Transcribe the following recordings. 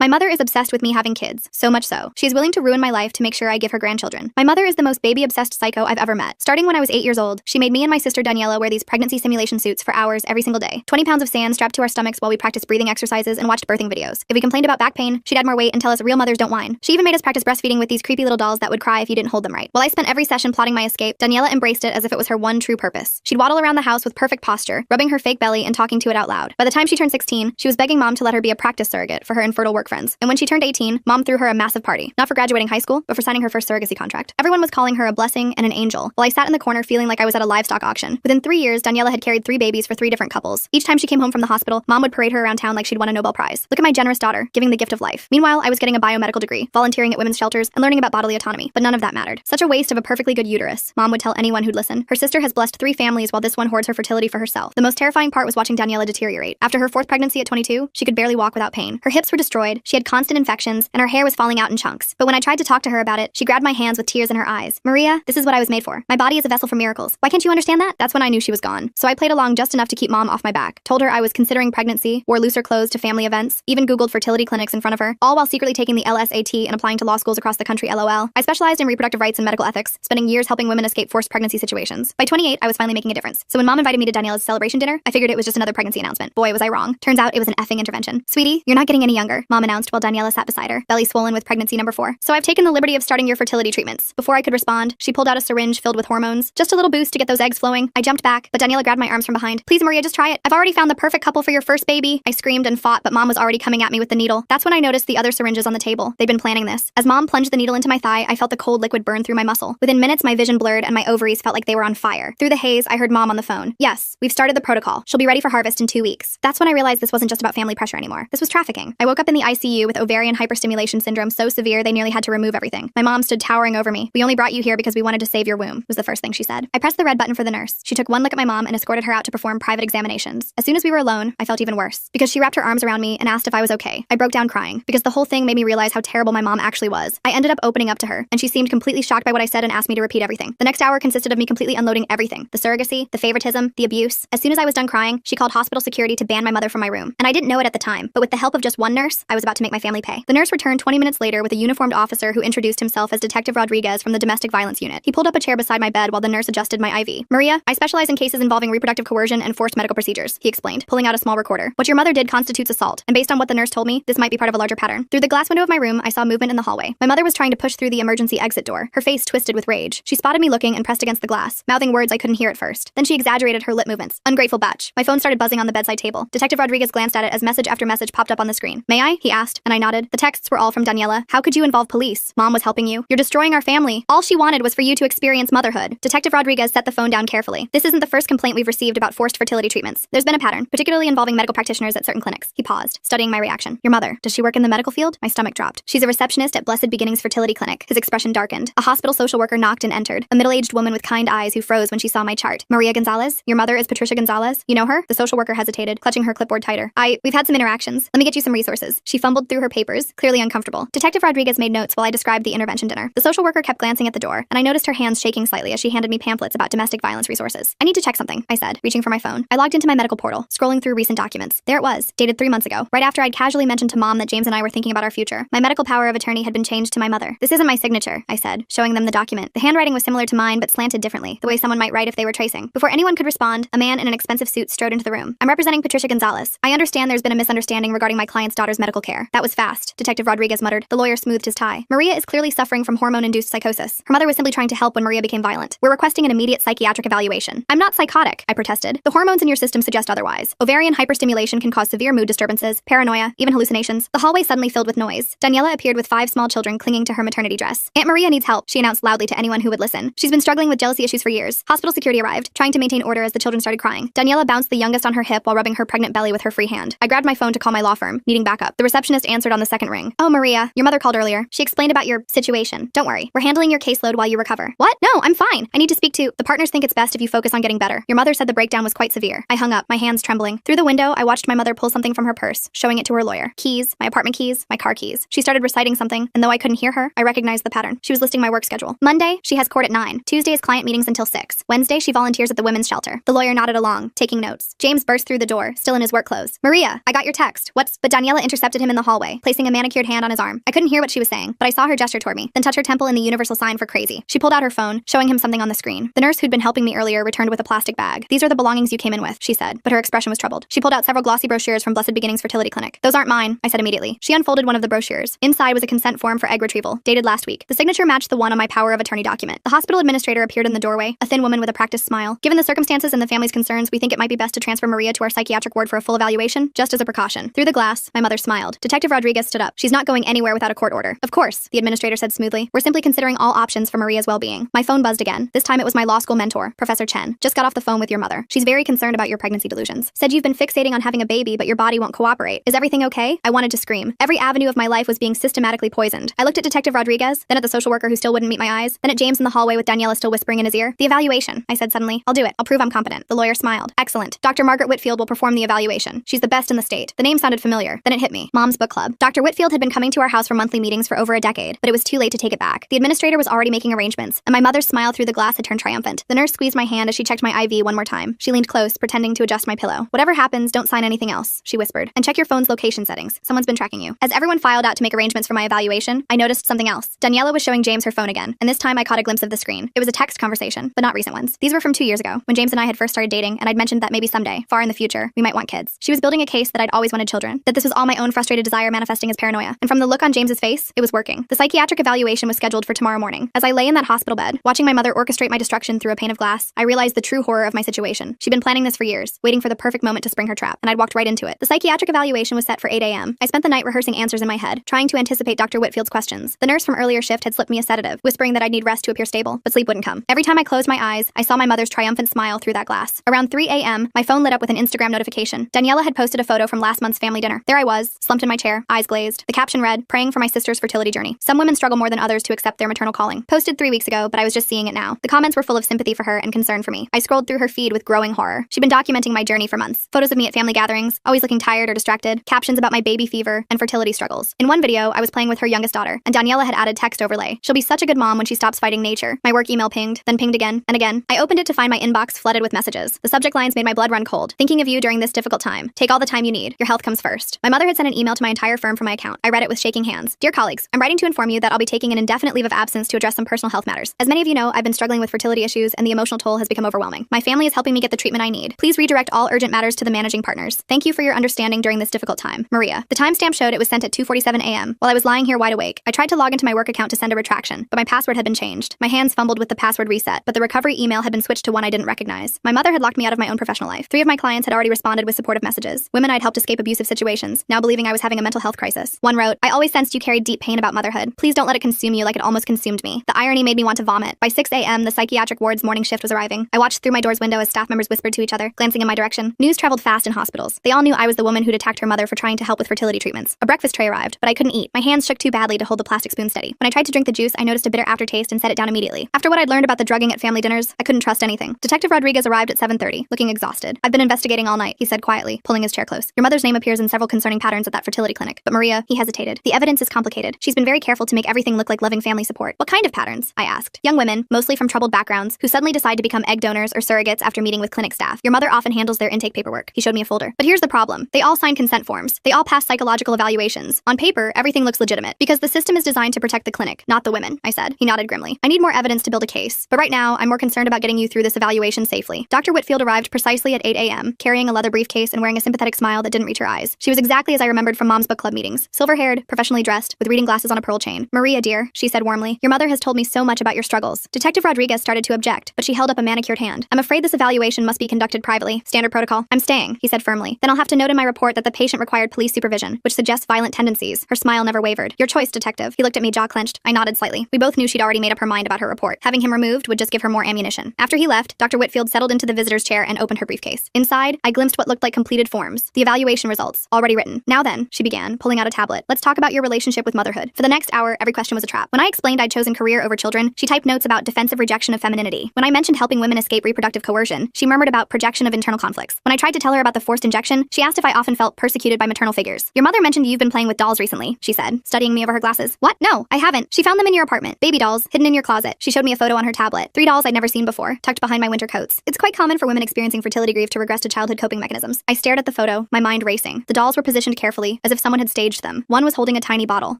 My mother is obsessed with me having kids, so much so. She is willing to ruin my life to make sure I give her grandchildren. My mother is the most baby-obsessed psycho I've ever met. Starting when I was 8 years old, she made me and my sister Daniela wear these pregnancy simulation suits for hours every single day. 20 pounds of sand strapped to our stomachs while we practiced breathing exercises and watched birthing videos. If we complained about back pain, she'd add more weight and tell us real mothers don't whine. She even made us practice breastfeeding with these creepy little dolls that would cry if you didn't hold them right. While I spent every session plotting my escape, Daniela embraced it as if it was her one true purpose. She'd waddle around the house with perfect posture, rubbing her fake belly and talking to it out loud. By the time she turned 16, she was begging mom to let her be a practice surrogate for her infertile work friends. And when she turned 18, mom threw her a massive party. Not for graduating high school, but for signing her first surrogacy contract. Everyone was calling her a blessing and an angel, while I sat in the corner feeling like I was at a livestock auction. Within 3 years, Daniela had carried 3 babies for 3 different couples. Each time she came home from the hospital, mom would parade her around town like she'd won a Nobel Prize. Look at my generous daughter, giving the gift of life. Meanwhile, I was getting a biomedical degree, volunteering at women's shelters, and learning about bodily autonomy. But none of that mattered. Such a waste of a perfectly good uterus, mom would tell anyone who'd listen. Her sister has blessed 3 families while this one hoards her fertility for herself. The most terrifying part was watching Daniela deteriorate. After her 4th pregnancy at 22, she could barely walk without pain. Her hips were destroyed, she had constant infections, and her hair was falling out in chunks. But when I tried to talk to her about it, she grabbed my hands with tears in her eyes. Maria, this is what I was made for. My body is a vessel for miracles. Why can't you understand that? That's when I knew she was gone. So I played along just enough to keep mom off my back. Told her I was considering pregnancy, wore looser clothes to family events, even Googled fertility clinics in front of her, all while secretly taking the LSAT and applying to law schools across the country, LOL. I specialized in reproductive rights and medical ethics, spending years helping women escape forced pregnancy situations. By 28, I was finally making a difference. So when mom invited me to Daniela's celebration dinner, I figured it was just another pregnancy announcement. Boy, was I wrong. Turns out it was an effing intervention. Sweetie, you're not getting any younger, mom announced while Daniela sat beside her, belly swollen with pregnancy number 4. So I've taken the liberty of starting your fertility treatments. Before I could respond, she pulled out a syringe filled with hormones. Just a little boost to get those eggs flowing. I jumped back, but Daniela grabbed my arms from behind. Please, Maria, just try it. I've already found the perfect couple for your first baby. I screamed and fought, but mom was already coming at me with the needle. That's when I noticed the other syringes on the table. They'd been planning this. As mom plunged the needle into my thigh, I felt the cold liquid burn through my muscle. Within minutes, my vision blurred and my ovaries felt like they were on fire. Through the haze, I heard mom on the phone. Yes, we've started the protocol. She'll be ready for harvest in 2 weeks. That's when I realized this wasn't just about family pressure anymore. This was trafficking. I woke up in the ICU with ovarian hyperstimulation syndrome so severe they nearly had to remove everything. My mom stood towering over me. We only brought you here because we wanted to save your womb, was the first thing she said. I pressed the red button for the nurse. She took one look at my mom and escorted her out to perform private examinations. As soon as we were alone, I felt even worse because she wrapped her arms around me and asked if I was okay. I broke down crying because the whole thing made me realize how terrible my mom actually was. I ended up opening up to her, and she seemed completely shocked by what I said and asked me to repeat everything. The next hour consisted of me completely unloading everything. The surrogacy, the favoritism, the abuse. As soon as I was done crying, she called hospital security to ban my mother from my room. And I didn't know it at the time, but with the help of just one nurse, I was about to make my family pay. The nurse returned 20 minutes later with a uniformed officer who introduced himself as Detective Rodriguez from the Domestic Violence Unit. He pulled up a chair beside my bed while the nurse adjusted my IV. Maria, I specialize in cases involving reproductive coercion and forced medical procedures, he explained, pulling out a small recorder. What your mother did constitutes assault, and based on what the nurse told me, this might be part of a larger pattern. Through the glass window of my room, I saw movement in the hallway. My mother was trying to push through the emergency exit door, her face twisted with rage. She spotted me looking and pressed against the glass, mouthing words I couldn't hear at first. Then she exaggerated her lip movements. Ungrateful batch. My phone started buzzing on the bedside table. Detective Rodriguez glanced at it as message after message popped up on the screen. May I? He asked, and I nodded. The texts were all from Daniela. How could you involve police? Mom was helping you. You're destroying our family. All she wanted was for you to experience motherhood. Detective Rodriguez set the phone down carefully. This isn't the first complaint we've received about forced fertility treatments. There's been a pattern, particularly involving medical practitioners at certain clinics. He paused, studying my reaction. Your mother, does she work in the medical field? My stomach dropped. She's a receptionist at Blessed Beginnings Fertility Clinic. His expression darkened. A hospital social worker knocked and entered. A middle-aged woman with kind eyes who froze when she saw my chart. Maria Gonzalez? Your mother is Patricia Gonzalez? You know her? The social worker hesitated, clutching her clipboard tighter. We've had some interactions. Let me get you some resources. She fumbled through her papers, clearly uncomfortable. Detective Rodriguez made notes while I described the intervention dinner. The social worker kept glancing at the door, and I noticed her hands shaking slightly as she handed me pamphlets about domestic violence resources. I need to check something, I said, reaching for my phone. I logged into my medical portal, scrolling through recent documents. There it was, dated 3 months ago, right after I'd casually mentioned to Mom that James and I were thinking about our future. My medical power of attorney had been changed to my mother. This isn't my signature, I said, showing them the document. The handwriting was similar to mine, but slanted differently, the way someone might write if they were tracing. Before anyone could respond, a man in an expensive suit strode into the room. I'm representing Patricia Gonzalez. I understand there's been a misunderstanding regarding my client's daughter's medical care. That was fast, Detective Rodriguez muttered. The lawyer smoothed his tie. Maria is clearly suffering from hormone-induced psychosis. Her mother was simply trying to help when Maria became violent. We're requesting an immediate psychiatric evaluation. I'm not psychotic, I protested. The hormones in your system suggest otherwise. Ovarian hyperstimulation can cause severe mood disturbances, paranoia, even hallucinations. The hallway suddenly filled with noise. Daniela appeared with 5 small children clinging to her maternity dress. Aunt Maria needs help, she announced loudly to anyone who would listen. She's been struggling with jealousy issues for years. Hospital security arrived, trying to maintain order as the children started crying. Daniela bounced the youngest on her hip while rubbing her pregnant belly with her free hand. I grabbed my phone to call my law firm, needing backup. The receptionist answered on the second ring. Oh, Maria, your mother called earlier. She explained about your situation. Don't worry. We're handling your caseload while you recover. What? No, I'm fine. I need to speak to... The partners think it's best if you focus on getting better. Your mother said the breakdown was quite severe. I hung up, my hands trembling. Through the window, I watched my mother pull something from her purse, showing it to her lawyer. Keys, my apartment keys, my car keys. She started reciting something, and though I couldn't hear her, I recognized the pattern. She was listing my work schedule. Monday, she has court at 9. Tuesday is client meetings until 6. Wednesday, she volunteers at the women's shelter. The lawyer nodded along, taking notes. James burst through the door, still in his work clothes. Maria, I got your text. But Daniela intercepted him in the hallway, placing a manicured hand on his arm. I couldn't hear what she was saying, but I saw her gesture toward me, then touch her temple in the universal sign for crazy. She pulled out her phone, showing him something on the screen. The nurse who'd been helping me earlier returned with a plastic bag. "These are the belongings you came in with," she said, but her expression was troubled. She pulled out several glossy brochures from Blessed Beginnings Fertility Clinic. "Those aren't mine," I said immediately. She unfolded one of the brochures. Inside was a consent form for egg retrieval, dated last week. The signature matched the one on my power of attorney document. The hospital administrator appeared in the doorway, a thin woman with a practiced smile. "Given the circumstances and the family's concerns, we think it might be best to transfer Maria to our psychiatric ward for a full evaluation, just as a precaution." Through the glass, my mother smiled. Detective Rodriguez stood up. "She's not going anywhere without a court order." "Of course," the administrator said smoothly. "We're simply considering all options for Maria's well-being." My phone buzzed again. This time it was my law school mentor, Professor Chen. "Just got off the phone with your mother. She's very concerned about your pregnancy delusions. Said you've been fixating on having a baby, but your body won't cooperate. Is everything okay?" I wanted to scream. Every avenue of my life was being systematically poisoned. I looked at Detective Rodriguez, then at the social worker who still wouldn't meet my eyes, then at James in the hallway with Daniela still whispering in his ear. "The evaluation," I said suddenly. "I'll do it. I'll prove I'm competent." The lawyer smiled. "Excellent. Dr. Margaret Whitfield will perform the evaluation. She's the best in the state." The name sounded familiar. Then it hit me. Mom's Book Club. Dr. Whitfield had been coming to our house for monthly meetings for over a decade, but it was too late to take it back. The administrator was already making arrangements, and my mother's smile through the glass had turned triumphant. The nurse squeezed my hand as she checked my IV one more time. She leaned close, pretending to adjust my pillow. "Whatever happens, don't sign anything else," she whispered. "And check your phone's location settings. Someone's been tracking you." As everyone filed out to make arrangements for my evaluation, I noticed something else. Daniela was showing James her phone again, and this time I caught a glimpse of the screen. It was a text conversation, but not recent ones. These were from 2 years ago, when James and I had first started dating, and I'd mentioned that maybe someday, far in the future, we might want kids. She was building a case that I'd always wanted children, that this was all my own frustrated desire manifesting as paranoia. And from the look on James's face, it was working. The psychiatric evaluation was scheduled for tomorrow morning. As I lay in that hospital bed, watching my mother orchestrate my destruction through a pane of glass, I realized the true horror of my situation. She'd been planning this for years, waiting for the perfect moment to spring her trap, and I'd walked right into it. The psychiatric evaluation was set for 8 a.m. I spent the night rehearsing answers in my head, trying to anticipate Dr. Whitfield's questions. The nurse from earlier shift had slipped me a sedative, whispering that I'd need rest to appear stable, but sleep wouldn't come. Every time I closed my eyes, I saw my mother's triumphant smile through that glass. Around 3 a.m., my phone lit up with an Instagram notification. Daniela had posted a photo from last month's family dinner. There I was, slumped in my chair, eyes glazed. The caption read, "Praying for my sister's fertility journey. Some women struggle more than others to accept their maternal calling." Posted 3 weeks ago, but I was just seeing it now. The comments were full of sympathy for her and concern for me. I scrolled through her feed with growing horror. She'd been documenting my journey for months. Photos of me at family gatherings, always looking tired or distracted, captions about my baby fever and fertility struggles. In one video, I was playing with her youngest daughter, and Daniela had added text overlay. "She'll be such a good mom when she stops fighting nature." My work email pinged, then pinged again and again. I opened it to find my inbox flooded with messages. The subject lines made my blood run cold. "Thinking of you during this difficult time. Take all the time you need. Your health comes first." My mother had sent an email to my entire firm from my account. I read it with shaking hands. "Dear colleagues, I'm writing to inform you that I'll be taking an indefinite leave of absence to address some personal health matters. As many of you know, I've been struggling with fertility issues and the emotional toll has become overwhelming. My family is helping me get the treatment I need. Please redirect all urgent matters to the managing partners. Thank you for your understanding during this difficult time. Maria." The timestamp showed it was sent at 2:47 a.m. while I was lying here wide awake. I tried to log into my work account to send a retraction, but my password had been changed. My hands fumbled with the password reset, but the recovery email had been switched to one I didn't recognize. My mother had locked me out of my own professional life. 3 of my clients had already responded with supportive messages. Women I'd helped escape abusive situations, now believing I was having a mental health crisis. One wrote, "I always sensed you carried deep pain about motherhood. Please don't let it consume you like it almost consumed me." The irony made me want to vomit. By 6 a.m., the psychiatric ward's morning shift was arriving. I watched through my door's window as staff members whispered to each other, glancing in my direction. News traveled fast in hospitals. They all knew I was the woman who'd attacked her mother for trying to help with fertility treatments. A breakfast tray arrived, but I couldn't eat. My hands shook too badly to hold the plastic spoon steady. When I tried to drink the juice, I noticed a bitter aftertaste and set it down immediately. After what I'd learned about the drugging at family dinners, I couldn't trust anything. Detective Rodriguez arrived at 7:30, looking exhausted. "I've been investigating all night," he said quietly, pulling his chair close. "Your mother's name appears in several concerning patterns at that fertility clinic. But Maria," he hesitated, "the evidence is complicated. She's been very careful to make everything look like loving family support." "What kind of patterns?" I asked. "Young women, mostly from troubled backgrounds, who suddenly decide to become egg donors or surrogates after meeting with clinic staff. Your mother often handles their intake paperwork." He showed me a folder. "But here's the problem. They all sign consent forms. They all pass psychological evaluations. On paper, everything looks legitimate, because the system is designed to protect the clinic, not the women," I said. He nodded grimly. "I need more evidence to build a case, but right now, I'm more concerned about getting you through this evaluation safely." Dr. Whitfield arrived precisely at 8 a.m., carrying a leather briefcase and wearing a sympathetic smile that didn't reach her eyes. She was exactly as I remembered from Mom's Book Club meetings, silver-haired, professionally dressed, with reading glasses on a pearl chain. "Maria, dear," she said warmly, "your mother has told me so much about your struggles." Detective Rodriguez started to object, but she held up a manicured hand. "I'm afraid this evaluation must be conducted privately. Standard protocol." "I'm staying," he said firmly. "Then I'll have to note in my report that the patient required police supervision, which suggests violent tendencies." Her smile never wavered. "Your choice, detective." He looked at me, jaw clenched. I nodded slightly. We both knew she'd already made up her mind about her report. Having him removed would just give her more ammunition. After he left, Dr. Whitfield settled into the visitor's chair and opened her briefcase. Inside, I glimpsed what looked like completed forms. The evaluation results, already written. "Now then," she began, pulling out a tablet. "Let's talk about your relationship with motherhood." For the next hour, every question was a trap. When I explained I'd chosen career over children, she typed notes about defensive rejection of femininity. When I mentioned helping women escape reproductive coercion, she murmured about projection of internal conflicts. When I tried to tell her about the forced injection, she asked if I often felt persecuted by maternal figures. "Your mother mentioned you've been playing with dolls recently," she said, studying me over her glasses. "What? No, I haven't. She found them in your apartment. Baby dolls, hidden in your closet." She showed me a photo on her tablet. 3 dolls I'd never seen before, tucked behind my winter coats. It's quite common for women experiencing fertility grief to regress to childhood coping mechanisms. I stared at the photo, my mind racing. The dolls were positioned carefully, as if someone had staged them. One was holding a tiny bottle.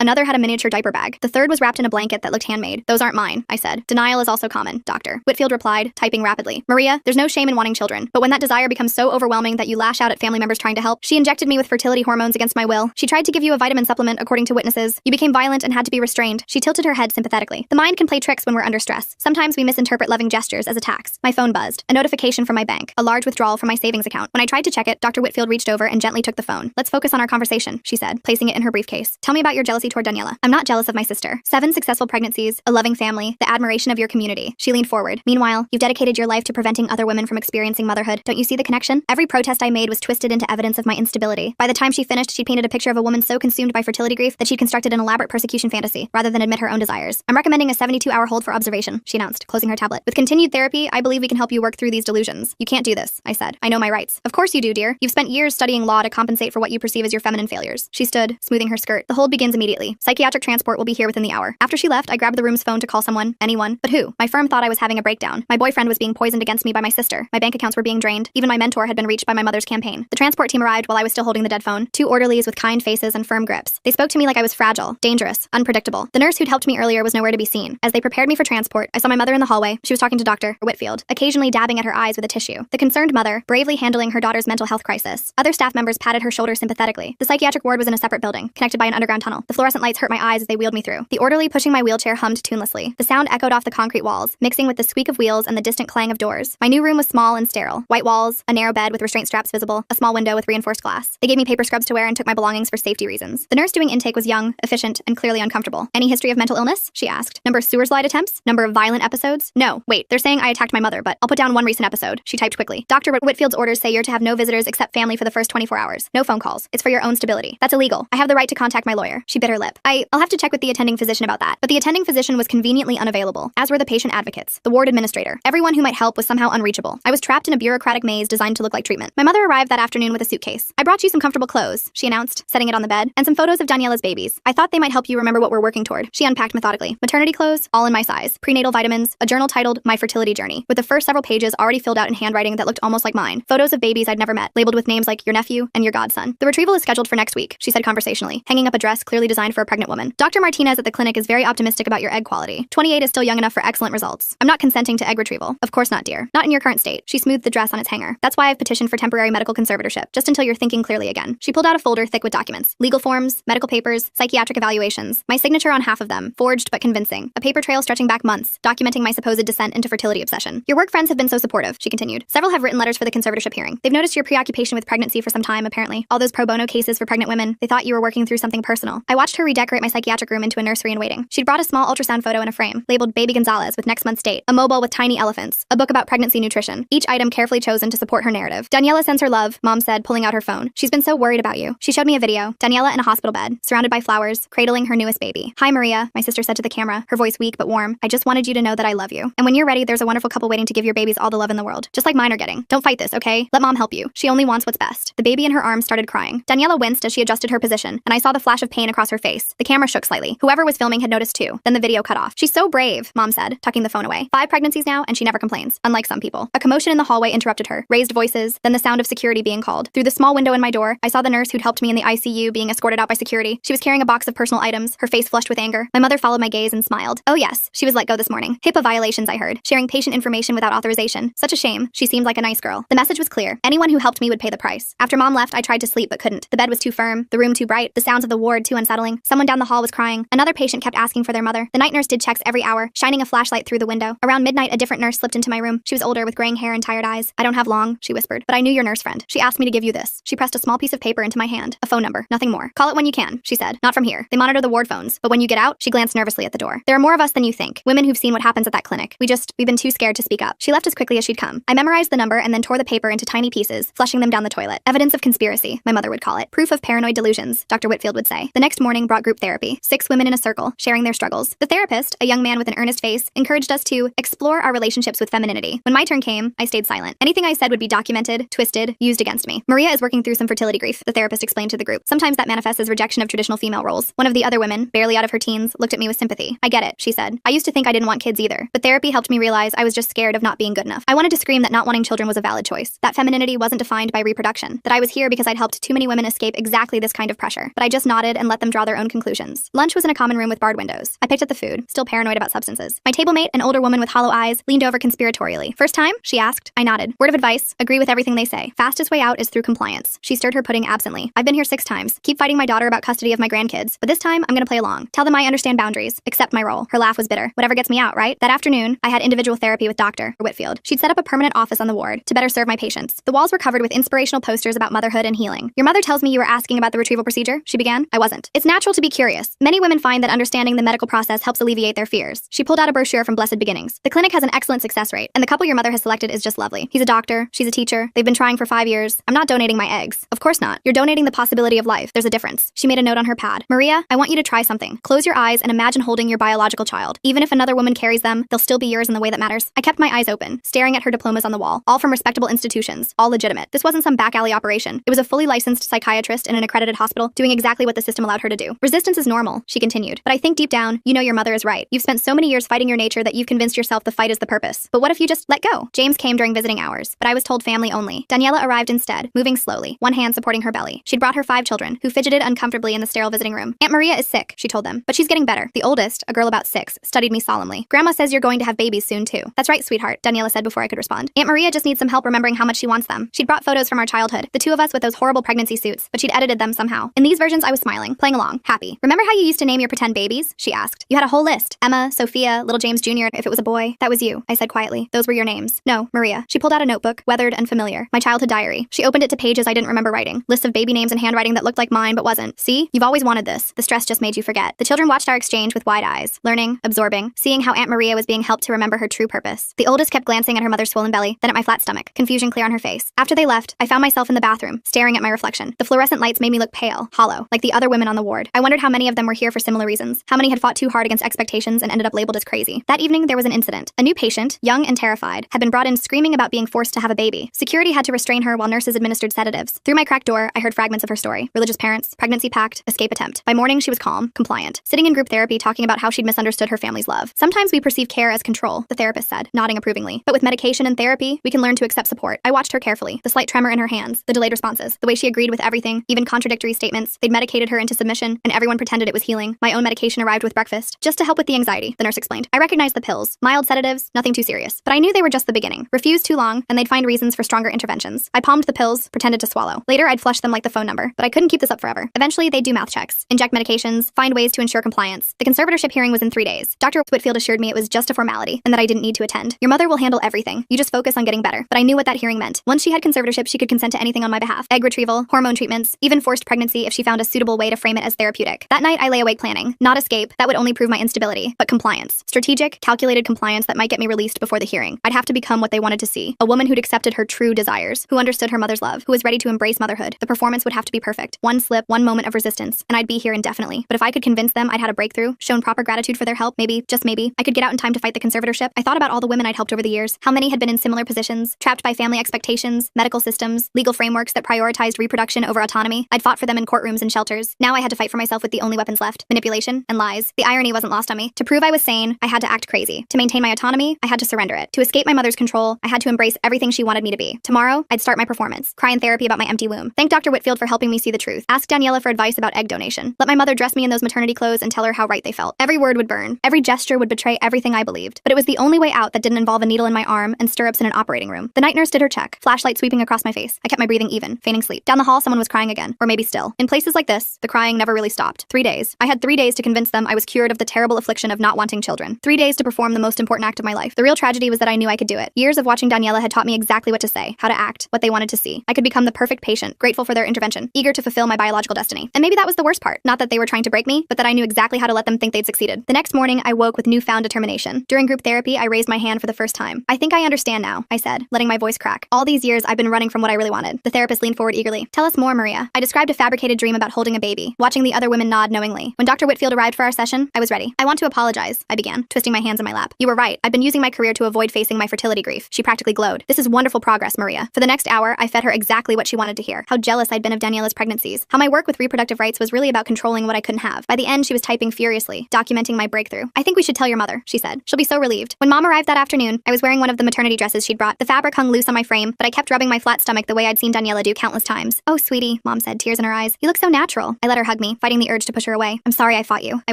Another had a miniature diaper bag. The third was wrapped in a blanket that looked handmade. Those aren't mine, I said. Denial is also common, doctor. Whitfield replied, typing rapidly. Maria, there's no shame in wanting children, but when that desire becomes so overwhelming that you lash out at family members trying to help, she injected me with fertility hormones against my will. She tried to give you a vitamin supplement, according to witnesses. You became violent and had to be restrained. She tilted her head sympathetically. The mind can play tricks when we're under stress. Sometimes we misinterpret loving gestures as attacks. My phone buzzed. A notification from my bank. A large withdrawal from my savings account. When I tried to check it, Dr. Whitfield reached over and gently took the phone. Let's focus on our conversation, she said, placing it in her briefcase. Tell me about your jealousy toward Daniela. I'm not jealous of my sister. 7 successful pregnancies, a loving family, the admiration of your community. She leaned forward. Meanwhile, you've dedicated your life to preventing other women from experiencing motherhood. Don't you see the connection? Every protest I made was twisted into evidence of my instability. By the time she finished, she painted a picture of a woman so consumed by fertility grief that she'd constructed an elaborate persecution fantasy, rather than admit her own desires. I'm recommending a 72-hour hold for observation, she announced, closing her tablet. With continued therapy, I believe we can help you work through these delusions. You can't do this, I said. I know my rights. Of course you do, dear. You've spent years studying law to compensate for what you perceive as your feminine failures. She stood, smoothing her skirt. The hold begins immediately. Psychiatric transport will be here within the hour. After she left, I grabbed the room's phone to call someone, anyone, but who? My firm thought I was having a breakdown. My boyfriend was being poisoned against me by my sister. My bank accounts were being drained. Even my mentor had been reached by my mother's campaign. The transport team arrived while I was still holding the dead phone. 2 orderlies with kind faces and firm grips. They spoke to me like I was fragile, dangerous, unpredictable. The nurse who'd helped me earlier was nowhere to be seen. As they prepared me for transport, I saw my mother in the hallway. She was talking to Dr. Whitfield, occasionally dabbing at her eyes with a tissue. The concerned mother, bravely handling her daughter's mental health crisis. Other staff members patted her shoulder sympathetically. The psychiatric ward was in a separate building, connected by an underground tunnel. The fluorescent lights hurt my eyes as they wheeled me through. The orderly pushing my wheelchair hummed tunelessly. The sound echoed off the concrete walls, mixing with the squeak of wheels and the distant clang of doors. My new room was small and sterile. White walls, a narrow bed with restraint straps visible, a small window with reinforced glass. They gave me paper scrubs to wear and took my belongings for safety reasons. The nurse doing intake was young, efficient, and clearly uncomfortable. Any history of mental illness? She asked. Number of sewer slide attempts? Number of violent episodes? No. Wait, they're saying I attacked my mother, but I'll put down one recent episode. She typed quickly. Dr. Whitfield's orders say you're to have no visitors except family for the first 24 hours. No phone calls. It's for your own stability. That's illegal. I have the right to contact my lawyer. She bit her lip. I'll have to check with the attending physician about that. But the attending physician was conveniently unavailable, as were the patient advocates, the ward administrator. Everyone who might help was somehow unreachable. I was trapped in a bureaucratic maze designed to look like treatment. My mother arrived that afternoon with a suitcase. I brought you some comfortable clothes, she announced, setting it on the bed, and some photos of Daniela's babies. I thought they might help you remember what we're working toward. She unpacked methodically. Maternity clothes, all in my size. Prenatal vitamins, a journal titled My Fertility Journey, with the first several pages already filled out in handwriting that looked almost like mine. Photos of babies I'd never met, labeled with names like your nephew and your godson. The retrieval is scheduled for next week, she said conversationally, hanging up a dress clearly designed for a pregnant woman. Dr. Martinez at the clinic is very optimistic about your egg quality. 28 is still young enough for excellent results. I'm not consenting to egg retrieval. Of course not, dear. Not in your current state. She smoothed the dress on its hanger. That's why I've petitioned for temporary medical conservatorship, just until you're thinking clearly again. She pulled out a folder thick with documents. Legal forms, medical papers, psychiatric evaluations. My signature on half of them, forged but convincing. A paper trail stretching back months, documenting my supposed descent into fertility obsession. Your work friends have been so supportive, she continued. Several have written letters for the conservatorship hearing. They've noticed your preoccupation with pregnancy for some time, apparently. All those pro bono cases for pregnant women, they thought you were working through something personal. I watched her redecorate my psychiatric room into a nursery in waiting. She'd brought a small ultrasound photo in a frame, labeled Baby Gonzalez with next month's date, a mobile with tiny elephants, a book about pregnancy nutrition, each item carefully chosen to support her narrative. Daniela sends her love, Mom said, pulling out her phone. She's been so worried about you. She showed me a video. Daniela in a hospital bed, surrounded by flowers, cradling her newest baby. Hi, Maria, my sister said to the camera, her voice weak but warm. I just wanted you to know that I love you. And when you're ready, there's a wonderful couple waiting to give your babies all the love in the world, just like mine are getting. Don't fight this, okay? Let Mom help you. She only wants what's best. The baby in her arms started crying. Daniela winced as she adjusted her position, and I saw the flash of pain across her face. The camera shook slightly. Whoever was filming had noticed too. Then the video cut off. She's so brave, Mom said, tucking the phone away. 5 pregnancies now, and she never complains, unlike some people. A commotion in the hallway interrupted her. Raised voices, then the sound of security being called. Through the small window in my door, I saw the nurse who'd helped me in the ICU being escorted out by security. She was carrying a box of personal items, her face flushed with anger. My mother followed my gaze and smiled. Oh yes, she was let go this morning. HIPAA violations, I heard. Sharing patient information without authorization. Such a shame. She seemed like a nice girl. The message was clear. Anyone who helped me would pay the price. After Mom left, I tried to sleep but couldn't. The bed was too firm, the room too bright, the sounds of the ward too unsettling. Someone down the hall was crying. Another patient kept asking for their mother. The night nurse did checks every hour, shining a flashlight through the window. Around midnight, a different nurse slipped into my room. She was older with graying hair and tired eyes. I don't have long, she whispered, but I knew your nurse friend. She asked me to give you this. She pressed a small piece of paper into my hand. A phone number, nothing more. Call it when you can, she said. Not from here. They monitor the ward phones, but when you get out, she glanced nervously at the door. There are more of us than you think. Women who've seen what happens at that clinic. We've been too scared to speak up. She left as quickly as she'd come. I memorized the number and then tore the paper into tiny pieces, flushing them down the toilet. Evidence of conspiracy, my mother would call it. Proof of paranoid delusions, Dr. Whitfield would say. The next morning brought group therapy. 6 women in a circle, sharing their struggles. The therapist, a young man with an earnest face, encouraged us to explore our relationships with femininity. When my turn came, I stayed silent. Anything I said would be documented, twisted, used against me. Maria is working through some fertility grief, the therapist explained to the group. Sometimes that manifests as rejection of traditional female roles. One of the other women, barely out of her teens, looked at me with sympathy. I get it, she said. I used to think I didn't want kids either, but therapy helped me realize I was just scared of not being good enough. I wanted to scream that not wanting children was a valid choice, that femininity wasn't defined by reproduction, that I was here because I'd helped too many women escape exactly this kind of pressure, but I just nodded and let them draw their own conclusions. Lunch was in a common room with barred windows. I picked at the food, still paranoid about substances. My table mate, an older woman with hollow eyes, leaned over conspiratorially. "First time?" she asked. I nodded. "Word of advice, agree with everything they say. Fastest way out is through compliance." She stirred her pudding absently. "I've been here 6 times. Keep fighting my daughter about custody of my grandkids, but this time I'm gonna play along. Tell them I understand boundaries, accept my role." Her laugh was bitter. "Whatever gets me out, right?" That afternoon, I had individual therapy with Dr. Whitfield. She'd set up a permanent office on the ward to better serve my patients. The walls were covered with inspirational posters about motherhood and healing. "Your mother tells me you were asking about the retrieval procedure," she began. I wasn't. "It's natural to be curious. Many women find that understanding the medical process helps alleviate their fears." She pulled out a brochure from Blessed Beginnings. "The clinic has an excellent success rate, and the couple your mother has selected is just lovely. He's a doctor, she's a teacher. They've been trying for 5 years. I'm not donating my eggs." "Of course not. You're donating the possibility of life. There's a difference." She made a note on her pad. "Maria, I want you to try something. Close your eyes and imagine holding your biological child. Even if another woman carries them, they'll still be yours in the way that matters." I kept my eyes open, staring at her diplomas on the wall, all from respectable institutions, all legitimate. This wasn't some back alley operation. It was a fully licensed psychiatrist in an accredited hospital doing exactly what the system allowed her to do. "Resistance is normal," she continued, "but I think deep down, you know your mother is right. You've spent so many years fighting your nature that you've convinced yourself the fight is the purpose. But what if you just let go?" James came during visiting hours, but I was told family only. Daniela arrived instead, moving slowly, one hand supporting her belly. She'd brought her 5 children, who fidgeted uncomfortably in the sterile visiting room. "Aunt Maria is sick," she told them, "but she's getting better." The oldest, a girl about 6, studied me solemnly. "Grandma says you're going to have babies soon too." "That's right, sweetheart," Daniela said before I could respond. "Aunt Maria just needs some help remembering how much she wants them." She'd brought photos from our childhood, the 2 of us with those horrible pregnancy suits, but she'd edited them somehow. In these versions, I was smiling, playing along, happy. "Remember how you used to name your pretend babies?" she asked. "You had a whole list. Emma, Sophia, little James Jr. if it was a boy." "That was you," I said quietly. "Those were your names." "No, Maria." She pulled out a notebook, weathered and familiar. My childhood diary. She opened it to pages I didn't remember writing. Lists of baby names and handwriting that looked like mine but wasn't. "See? You've always wanted this. The stress just made you forget." The children watched our exchange with wide eyes, learning, absorbing, seeing how Aunt Maria was being helped to remember her true purpose. The oldest kept glancing at her mother's swollen belly, then at my flat stomach, confusion clear on her face. After they left, I found myself in the bathroom, staring at my reflection. The fluorescent lights made me look pale, hollow, like the other women on the ward. I wondered how many of them were here for similar reasons, how many had fought too hard against expectations and ended up labeled as crazy. That evening, there was an incident. A new patient, young and terrified, had been brought in screaming about being forced to have a baby. Security had to restrain her while nurses administered sedatives. Through my cracked door, I heard fragments of her story. Religious parents, pregnancy pact, escape attempt. By morning, she was calm, compliant, sitting in group therapy talking about how she'd misunderstood her family's love. "Sometimes we perceive care as control," the therapist said, nodding approvingly. "But with medication and therapy, we can learn to accept support." I watched her carefully, the slight tremor in her hands, the delayed responses, the way she agreed with everything, even contradictory statements. They'd medicated her into submission, and everyone pretended it was healing. My own medication arrived with breakfast, just to help with the anxiety, the nurse explained. I recognized the pills, mild sedatives, nothing too serious. But I knew they were just the beginning. Refuse too long, and they'd find reasons for stronger interventions. I palmed the pills, pretended to swallow. Later, I'd flush them like the phone number, but I couldn't keep this up forever. Eventually, they'd do mouth checks, inject medications, find ways to ensure compliance. The conservatorship hearing was in 3 days. Dr. Whitfield assured me it was just a formality, and that I didn't need to attend. "Your mother will handle everything. You just focus on getting better." But I knew what that hearing meant. Once she had conservatorship, she could consent to anything on my behalf. Egg retrieval, hormone treatments, even forced pregnancy if she found a suitable way to frame it as therapeutic. That night, I lay awake planning. Not escape, that would only prove my instability, but compliance. Strategic, calculated compliance that might get me released before the hearing. I'd have to become what they wanted to see. A woman who'd accepted her true desires, who understood her mother's love, who was ready to embrace motherhood. The performance would have to be perfect. One slip, one moment of resistance, and I'd be here indefinitely. But if I could convince them I'd had a breakthrough, shown proper gratitude for their help, maybe, just maybe, I could get out in time to fight the conservatorship. I thought about all the women I'd helped over the years, how many had been in similar positions, trapped by family expectations, medical systems, legal frameworks that prioritized reproduction over autonomy. I'd fought for them in courtrooms and shelters. Now I had to fight for myself with the only weapons left, manipulation and lies. The irony wasn't lost on me. To prove I was sane, I had to act crazy. To maintain my autonomy, I had to surrender it. To escape my mother's control, I had to embrace everything she wanted me to be. Tomorrow, I'd start my performance, cry in therapy about my empty womb. Thank Dr. Whitfield for helping me see the truth. Ask Daniela for advice about egg donation. Let my mother dress me in those maternity clothes and tell her how right they felt. Every word would burn. Every gesture would betray everything I believed. But it was the only way out that didn't involve a needle in my arm and stirrups in an operating room. The night nurse did her check, flashlight sweeping across my face. I kept my breathing even, feigning sleep. Down the hall, someone was crying again, or maybe still. In places like this, the crying never really stopped. 3 days. I had 3 days to convince them I was cured of the terrible affliction of not wanting children. 3 days to perform the most important act of my life. The real tragedy was that I knew I could do it. Years of watching Daniela had taught me exactly what to say, how to act, what they wanted to see. I could become the perfect patient, grateful for their intervention, eager to fulfill my biological destiny. And maybe that was the worst part. Not that they were trying to break me, but that I knew exactly how to let them think they'd succeeded. The next morning, I woke with newfound determination. During group therapy, I raised my hand for the first time. "I think I understand now," I said, letting my voice crack. "All these years, I've been running from what I really wanted." The therapist leaned forward eagerly. "Tell us more, Maria." I described a fabricated dream about holding a baby, watching the other women nod knowingly. When Dr. Whitfield arrived for our session, I was ready. "I want to apologize," I began, twisting my hands in my lap. "You were right. I've been using my career to avoid facing my fertility grief." She practically glowed. "This is wonderful progress, Maria." For the next hour, I fed her exactly what she wanted to hear. How jealous I'd been of Daniela's pregnancies. How my work with reproductive rights was really about controlling what I couldn't have. By the end, she was typing furiously, documenting my breakthrough. "I think we should tell your mother," she said. "She'll be so relieved." When Mom arrived that afternoon, I was wearing one of the maternity dresses she'd brought. The fabric hung loose on my frame, but I kept rubbing my flat stomach the way I'd seen Daniela do countless times. "Oh, sweetie," Mom Mom said, tears in her eyes. You look so natural. I let her hug me, fighting the urge to push her away. I'm sorry I fought you, I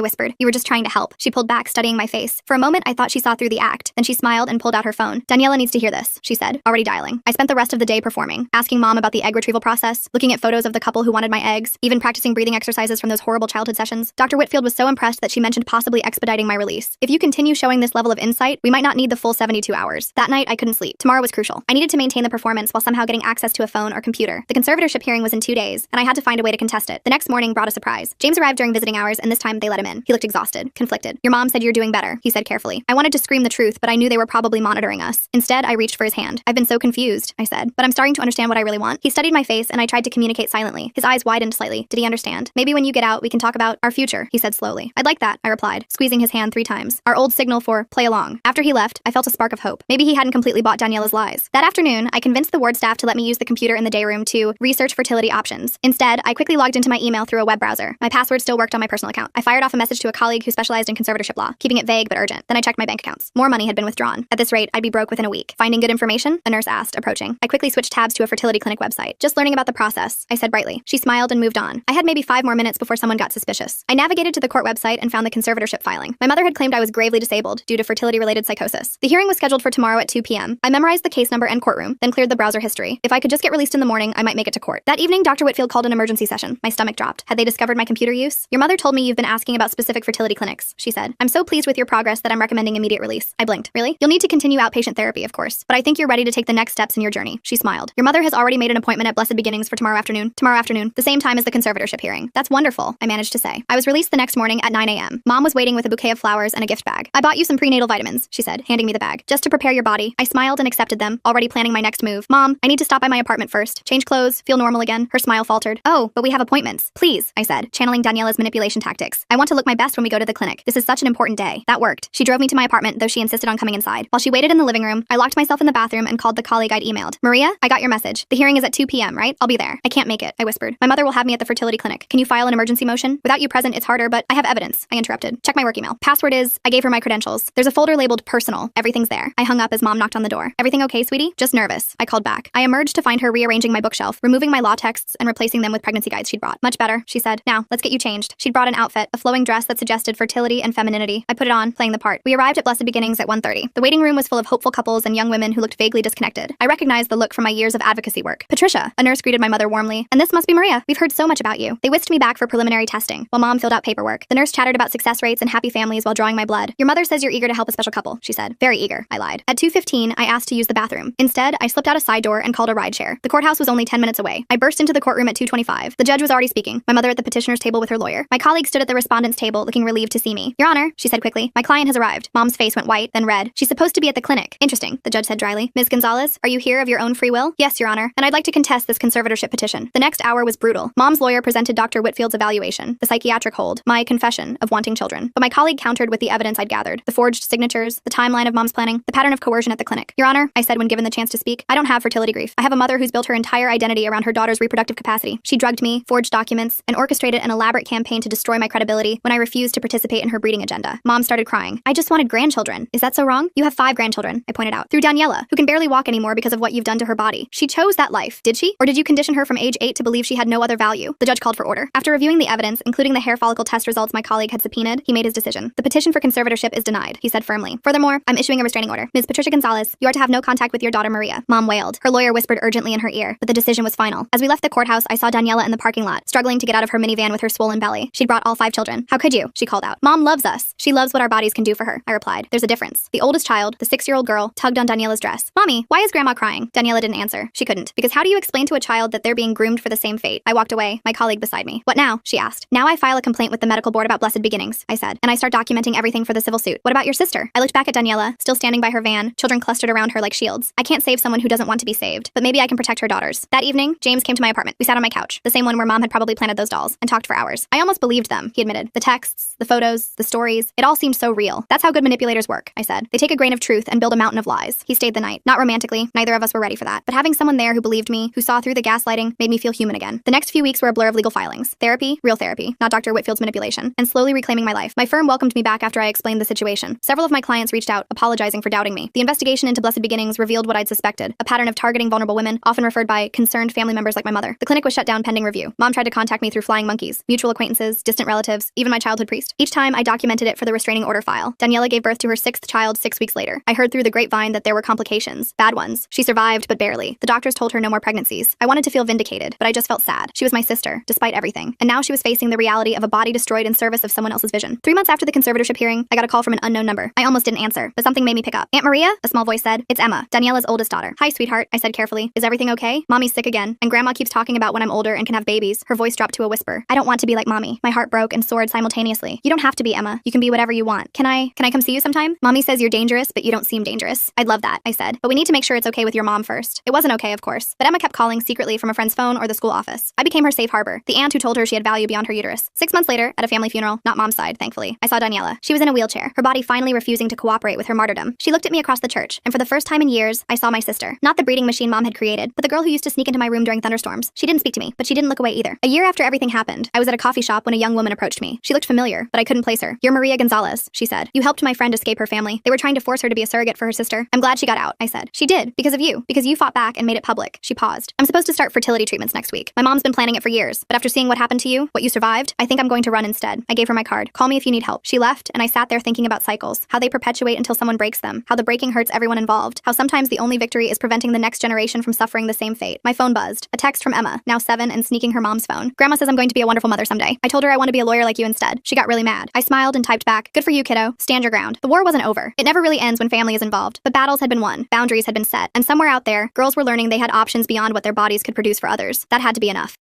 whispered. You were just trying to help. She pulled back, studying my face. For a moment, I thought she saw through the act. Then she smiled and pulled out her phone. Daniela needs to hear this, she said, already dialing. I spent the rest of the day performing, asking Mom about the egg retrieval process, looking at photos of the couple who wanted my eggs, even practicing breathing exercises from those horrible childhood sessions. Dr. Whitfield was so impressed that she mentioned possibly expediting my release. If you continue showing this level of insight, we might not need the full 72 hours. That night, I couldn't sleep. Tomorrow was crucial. I needed to maintain the performance while somehow getting access to a phone or computer. The conservatorship hearing was in 2 days, and I had to find a way to contest it. The next morning brought a surprise. James arrived during visiting hours, and this time they let him in. He looked exhausted, conflicted. Your mom said you're doing better, he said carefully. I wanted to scream the truth, but I knew they were probably monitoring us. Instead, I reached for his hand. I've been so confused, I said, but I'm starting to understand what I really want. He studied my face, and I tried to communicate silently. His eyes widened slightly. Did he understand? Maybe when you get out, we can talk about our future, he said slowly. I'd like that, I replied, squeezing his hand 3 times. Our old signal for play along. After he left, I felt a spark of hope. Maybe he hadn't completely bought Daniela's lies. That afternoon, I convinced the ward staff to let me use the computer in the day room to research fertility options. Instead, I quickly logged into my email through a web browser. My password still worked on my personal account. I fired off a message to a colleague who specialized in conservatorship law, keeping it vague but urgent. Then I checked my bank accounts. More money had been withdrawn. At this rate, I'd be broke within a week. Finding good information? A nurse asked, approaching. I quickly switched tabs to a fertility clinic website. Just learning about the process, I said brightly. She smiled and moved on. I had maybe 5 more minutes before someone got suspicious. I navigated to the court website and found the conservatorship filing. My mother had claimed I was gravely disabled due to fertility-related psychosis. The hearing was scheduled for tomorrow at 2 p.m. I memorized the case number and courtroom, then cleared the browser history. If I could just get released in the morning, I might make it to court. That evening, Dr. Whitfield called an emergency session. My stomach dropped. Had they discovered my computer use? Your mother told me you've been asking about specific fertility clinics, she said. I'm so pleased with your progress that I'm recommending immediate release. I blinked. Really? You'll need to continue outpatient therapy, of course, but I think you're ready to take the next steps in your journey. She smiled. Your mother has already made an appointment at Blessed Beginnings for tomorrow afternoon, the same time as the conservatorship hearing. That's wonderful, I managed to say. I was released the next morning at 9 a.m. Mom was waiting with a bouquet of flowers and a gift bag. I bought you some prenatal vitamins, she said, handing me the bag, just to prepare your body. I smiled and accepted them, already planning my next move. Mom, I need to stop by my apartment first, change clothes, feel normal again. Her smile faltered. Oh, but we have appointments. Please, I said, channeling Daniela's manipulation tactics. I want to look my best when we go to the clinic. This is such an important day. That worked. She drove me to my apartment, though she insisted on coming inside. While she waited in the living room, I locked myself in the bathroom and called the colleague I'd emailed. Maria, I got your message. The hearing is at 2 p.m., right? I'll be there. I can't make it, I whispered. My mother will have me at the fertility clinic. Can you file an emergency motion? Without you present, it's harder, but I have evidence, I interrupted. Check my work email. Password is, I gave her my credentials. There's a folder labeled personal. Everything's there. I hung up as Mom knocked on the door. Everything okay, sweetie? Just nervous. I called back. I emerged to find her rearranging my bookshelf, removing my law texts and replacing them with pregnancy guides she'd brought. Much better, she said. Now, let's get you changed. She'd brought an outfit, a flowing dress that suggested fertility and femininity. I put it on, playing the part. We arrived at Blessed Beginnings at 1:30. The waiting room was full of hopeful couples and young women who looked vaguely disconnected. I recognized the look from my years of advocacy work. Patricia, a nurse greeted my mother warmly. And this must be Maria. We've heard so much about you. They whisked me back for preliminary testing, while Mom filled out paperwork. The nurse chattered about success rates and happy families while drawing my blood. Your mother says you're eager to help a special couple, she said. Very eager, I lied. At 2:15, I asked to use the bathroom. Instead, I slipped out a side door and called a rideshare. The courthouse was only 10 minutes away. I burst into the courtroom at 2:25. The judge was already speaking, my mother at the petitioner's table with her lawyer. My colleague stood at the respondent's table, looking relieved to see me. Your Honor, she said quickly, my client has arrived. Mom's face went white, then red. She's supposed to be at the clinic. Interesting, the judge said dryly. Ms. Gonzalez, are you here of your own free will? Yes, Your Honor, and I'd like to contest this conservatorship petition. The next hour was brutal. Mom's lawyer presented Dr. Whitfield's evaluation, the psychiatric hold, my confession of wanting children. But my colleague countered with the evidence I'd gathered, the forged signatures, the timeline of Mom's planning, the pattern of coercion at the clinic. Your Honor, I said when given the chance to speak, I don't have fertility grief. I have a mother who's built her entire identity around her daughter's reproductive capacity. She drugged me, forged documents, and orchestrated an elaborate campaign to destroy my credibility when I refused to participate in her breeding agenda. Mom started crying. I just wanted grandchildren. Is that so wrong? You have 5 grandchildren, I pointed out. Through Daniela, who can barely walk anymore because of what you've done to her body. She chose that life, did she? Or did you condition her from age 8 to believe she had no other value? The judge called for order. After reviewing the evidence, including the hair follicle test results my colleague had subpoenaed, he made his decision. The petition for conservatorship is denied, he said firmly. Furthermore, I'm issuing a restraining order. Ms. Patricia Gonzalez, you are to have no contact with your daughter Maria. Mom wailed. Her lawyer whispered urgently in her ear, but the decision was final. As we left the courthouse, I saw Daniela in the parking lot, struggling to get out of her minivan with her swollen belly. She'd brought all 5 children. How could you? She called out. Mom loves us. She loves what our bodies can do for her, I replied. There's a difference. The oldest child, the 6-year-old girl, tugged on Daniela's dress. Mommy, why is Grandma crying? Daniela didn't answer. She couldn't. Because how do you explain to a child that they're being groomed for the same fate? I walked away, my colleague beside me. What now? She asked. Now I file a complaint with the medical board about Blessed Beginnings, I said, and I start documenting everything for the civil suit. What about your sister? I looked back at Daniela, still standing by her van, children clustered around her like shields. I can't save someone who doesn't want to be saved, but maybe I can protect her daughters. That evening, James came to my apartment. We sat on my couch, the same one where Mom had probably planted those dolls, and talked for hours. I almost believed them, he admitted. The texts, the photos, the stories, it all seemed so real. That's how good manipulators work, I said. They take a grain of truth and build a mountain of lies. He stayed the night. Not romantically, neither of us were ready for that. But having someone there who believed me, who saw through the gaslighting, made me feel human again. The next few weeks were a blur of legal filings. Therapy, real therapy, not Dr. Whitfield's manipulation, and slowly reclaiming my life. My firm welcomed me back after I explained the situation. Several of my clients reached out, apologizing for doubting me. The investigation into Blessed Beginnings revealed what I'd suspected, a pattern of targeting vulnerable women, often referred by concerned family members like my mother. The clinic was shut down pending review. Mom tried to contact me through flying monkeys, mutual acquaintances, distant relatives, even my childhood priest. Each time, I documented it for the restraining order file. Daniela gave birth to her 6th child 6 weeks later. I heard through the grapevine that there were complications, bad ones. She survived, but barely. The doctors told her no more pregnancies. I wanted to feel vindicated, but I just felt sad. She was my sister, despite everything. And now she was facing the reality of a body destroyed in service of someone else's vision. 3 months after the conservatorship hearing, I got a call from an unknown number. I almost didn't answer, but something made me pick up. Aunt Maria? A small voice said. It's Emma, Daniela's oldest daughter. Hi, sweetheart, I said carefully. Is everything okay? Mommy's sick again, and Grandma keeps talking about when I'm older and can have babies. Her voice dropped to a whisper. I don't want to be like Mommy. My heart broke and soared simultaneously. You don't have to be, Emma. You can be whatever you want. Can I come see you sometime? Mommy says you're dangerous, but you don't seem dangerous. I'd love that, I said. But we need to make sure it's okay with your mom first. It wasn't okay, of course. But Emma kept calling secretly from a friend's phone or the school office. I became her safe harbor, the aunt who told her she had value beyond her uterus. 6 months later, at a family funeral, not Mom's side, thankfully, I saw Daniela. She was in a wheelchair, her body finally refusing to cooperate with her martyrdom. She looked at me across the church, and for the first time in years, I saw my sister. Not the breeding machine Mom had created, but the girl who used to sneak into my room during thunderstorms. She didn't speak to me, but she didn't look away either. A year after everything happened, I was at a coffee shop when a young woman approached me. She looked familiar, but I couldn't place her. You're Maria Gonzalez, she said. You helped my friend escape her family. They were trying to force her to be a surrogate for her sister. I'm glad she got out, I said. She did, because of you. Because you fought back and made it public. She paused. I'm supposed to start fertility treatments next week. My mom's been planning it for years, but after seeing what happened to you, what you survived, I think I'm going to run instead. I gave her my card. Call me if you need help. She left, and I sat there thinking about cycles, how they perpetuate until someone breaks them, how the breaking hurts everyone involved, how sometimes the only victory is preventing the next generation from suffering the same fate. My phone buzzed. A text from Emma, now 7 and sneaking her mom's phone. Grandma says I'm going to be a wonderful mother someday. I told her I want to be a lawyer like you instead. She got really mad. I smiled and typed back, good for you, kiddo. Stand your ground. The war wasn't over. It never really ends when family is involved. The battles had been won. Boundaries had been set. And somewhere out there, girls were learning they had options beyond what their bodies could produce for others. That had to be enough.